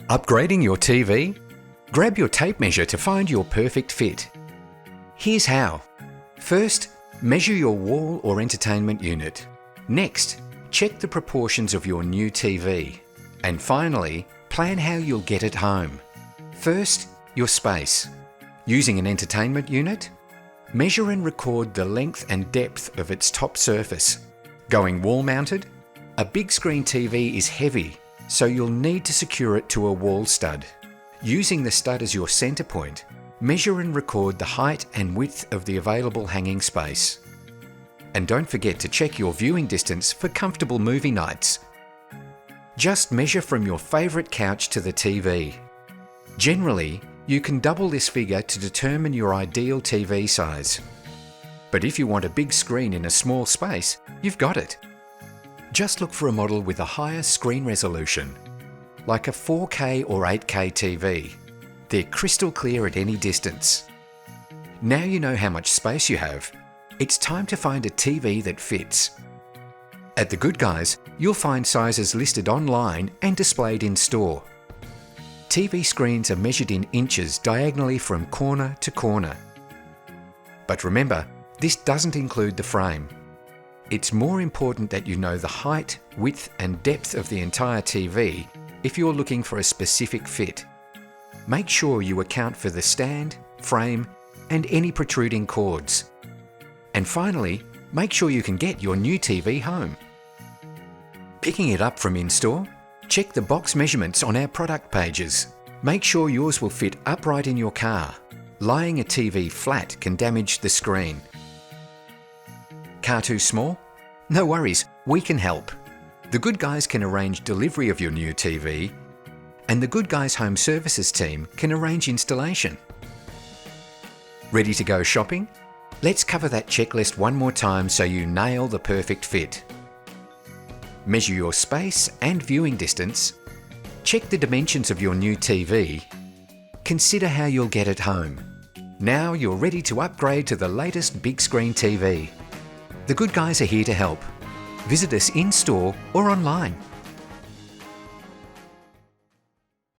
Upgrading your TV? Grab your tape measure to find your perfect fit. Here's how. First, measure your wall or entertainment unit. Next, check the proportions of your new TV. And finally, plan how you'll get it home. First, your space. Using an entertainment unit? Measure and record the length and depth of its top surface. Going wall-mounted? A big screen TV is heavy, so you'll need to secure it to a wall stud. Using the stud as your centre point, measure and record the height and width of the available hanging space. And don't forget to check your viewing distance for comfortable movie nights. Just measure from your favourite couch to the TV. Generally, you can double this figure to determine your ideal TV size. But if you want a big screen in a small space, you've got it. Just look for a model with a higher screen resolution, like a 4K or 8K TV. They're crystal clear at any distance. Now you know how much space you have. It's time to find a TV that fits. At The Good Guys, you'll find sizes listed online and displayed in store. TV screens are measured in inches diagonally from corner to corner. But remember, this doesn't include the frame. It's more important that you know the height, width and depth of the entire TV if you're looking for a specific fit. Make sure you account for the stand, frame and any protruding cords. And finally, make sure you can get your new TV home. Picking it up from in-store? Check the box measurements on our product pages. Make sure yours will fit upright in your car. Lying a TV flat can damage the screen. Car too small? No worries, we can help. The Good Guys can arrange delivery of your new TV, and the Good Guys Home Services team can arrange installation. Ready to go shopping? Let's cover that checklist one more time so you nail the perfect fit. Measure your space and viewing distance. Check the dimensions of your new TV. Consider how you'll get it home. Now you're ready to upgrade to the latest big screen TV. The Good Guys are here to help. Visit us in-store or online.